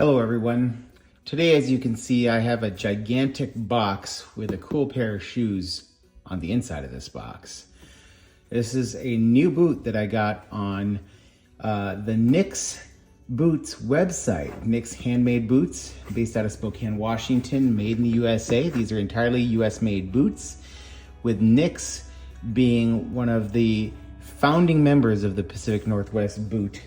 Hello everyone. Today, as you can see, I have a gigantic box with a cool pair of shoes on the inside of this box. This is a new boot that I got on the Nicks Boots website. Nicks handmade boots based out of Spokane, Washington, made in the USA. These are entirely US made boots, with Nicks being one of the founding members of the Pacific Northwest boot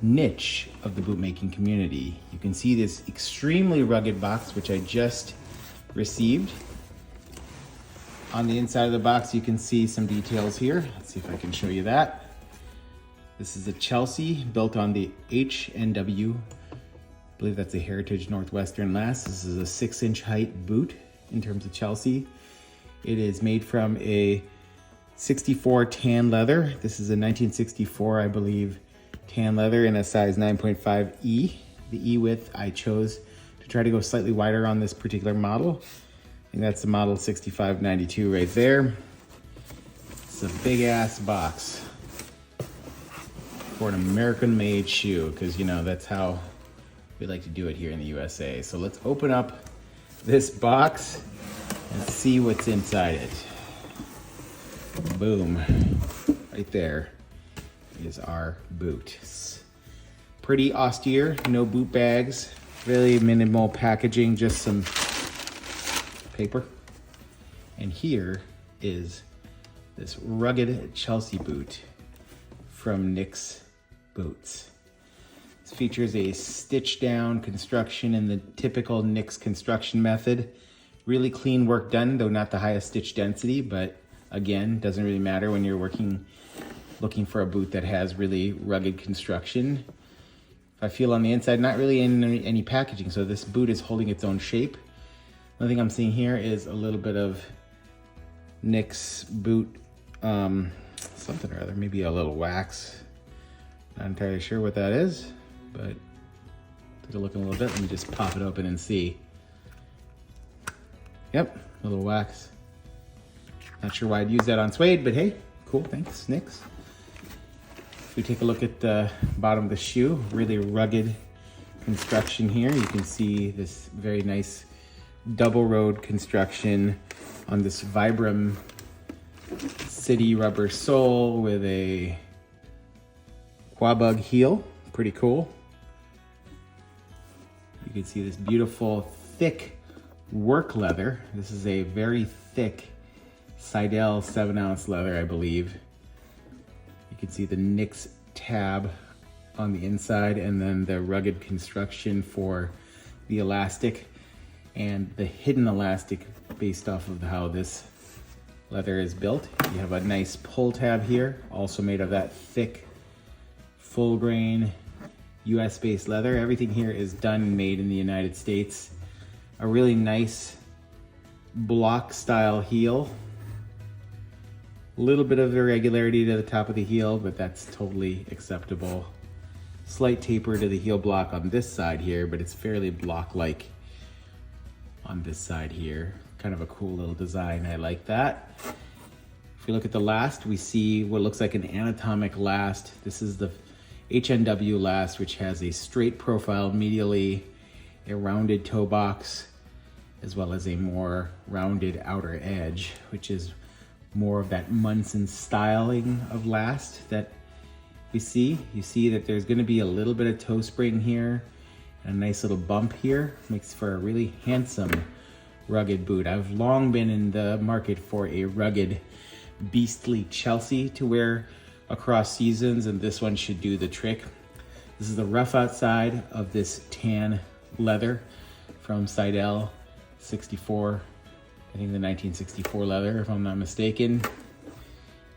niche of the boot making community. You can see this extremely rugged box, which I just received. On the inside of the box, you can see some details here. Let's see if I can show you that. This is a Chelsea built on the HNW. I believe that's a Heritage Northwestern last. This is a 6-inch height boot in terms of Chelsea. It is made from a 64 tan leather. This is a 1964, I believe, tan leather in a size 9.5 E. The E width I chose to try to go slightly wider on this particular model. And that's the model 6592 right there. It's a big ass box for an American made shoe, because you know that's how we like to do it here in the USA. So let's open up this box and see what's inside it. Boom, right there is our boot. It's pretty austere, no boot bags, really minimal packaging, just some paper. And here is this rugged Chelsea boot from Nicks Boots. This features a stitch down construction in the typical Nicks construction method. Really clean work done, though not the highest stitch density, but again, doesn't really matter when you're looking for a boot that has really rugged construction. If I feel on the inside, not really in any packaging, so this boot is holding its own shape. One thing I'm seeing here is a little bit of Nicks boot, something or other, maybe a little wax. Not entirely sure what that is, but take a look in a little bit. Let me just pop it open and see. Yep, a little wax. Not sure why I'd use that on suede, but hey, cool, thanks, Nicks. If we take a look at the bottom of the shoe, really rugged construction here. You can see this very nice double road construction on this Vibram city rubber sole with a quabug heel. Pretty cool. You can see this beautiful thick work leather. This is a very thick Seidel 7-ounce leather, I believe. You can see the Nicks tab on the inside, and then the rugged construction for the elastic and the hidden elastic based off of how this leather is built. You have a nice pull tab here, also made of that thick, full grain, US based leather. Everything here is done and made in the United States. A really nice block style heel. A little bit of irregularity to the top of the heel, but that's totally acceptable. Slight taper to the heel block on this side here, but it's fairly block-like on this side here. Kind of a cool little design, I like that. If we look at the last, we see what looks like an anatomic last. This is the HNW last, which has a straight profile medially, a rounded toe box, as well as a more rounded outer edge, which is more of that Munson styling of last that we see. You see that there's going to be a little bit of toe spring here and a nice little bump here. Makes for a really handsome rugged boot. I've long been in the market for a rugged, beastly Chelsea to wear across seasons, and this one should do the trick. This is the rough outside of this tan leather from Seidel 64. I think the 1964 leather, if I'm not mistaken.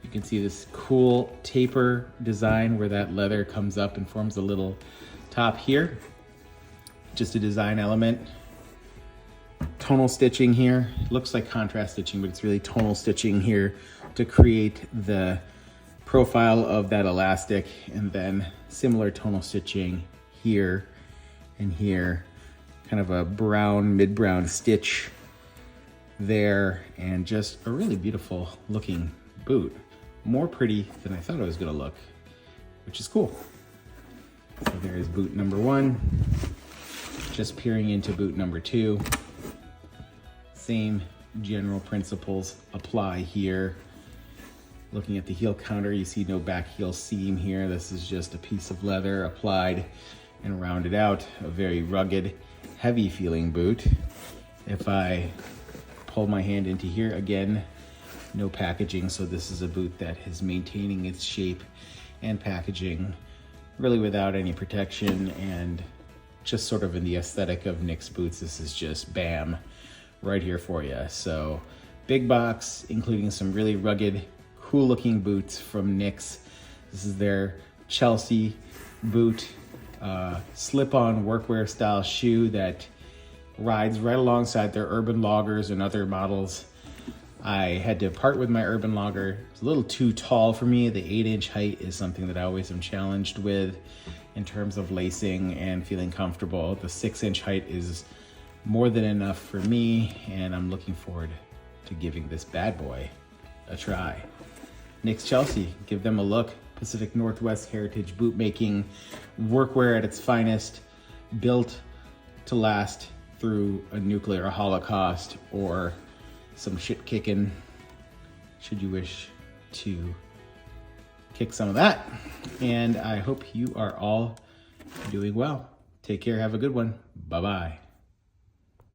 You can see this cool taper design where that leather comes up and forms a little top here. Just a design element. Tonal stitching here. It looks like contrast stitching, but it's really tonal stitching here to create the profile of that elastic, and then similar tonal stitching here and here. Kind of a brown, mid-brown stitch there, and just a really beautiful looking boot. More pretty than I thought it was gonna look, which is cool. So there is boot number 1. Just peering into boot number 2. Same general principles apply here. Looking at the heel counter, you see no back heel seam here. This is just a piece of leather applied and rounded out. A very rugged, heavy feeling boot. If I pull my hand into here, again, no packaging. So this is a boot that is maintaining its shape and packaging really without any protection, and just sort of in the aesthetic of Nick's boots. This is just bam, right here for you. So big box, including some really rugged, cool looking boots from Nick's. This is their Chelsea boot, slip-on workwear style shoe that rides right alongside their Urban Loggers and other models. I had to part with my Urban Logger. It's a little too tall for me. The 8-inch height is something that I always am challenged with in terms of lacing and feeling comfortable. The 6-inch height is more than enough for me, and I'm looking forward to giving this bad boy a try. Nick's Chelsea, give them a look. Pacific Northwest heritage boot making, workwear at its finest, built to last through a nuclear holocaust or some shit kicking, should you wish to kick some of that. And I hope you are all doing well. Take care, have a good one. Bye-bye.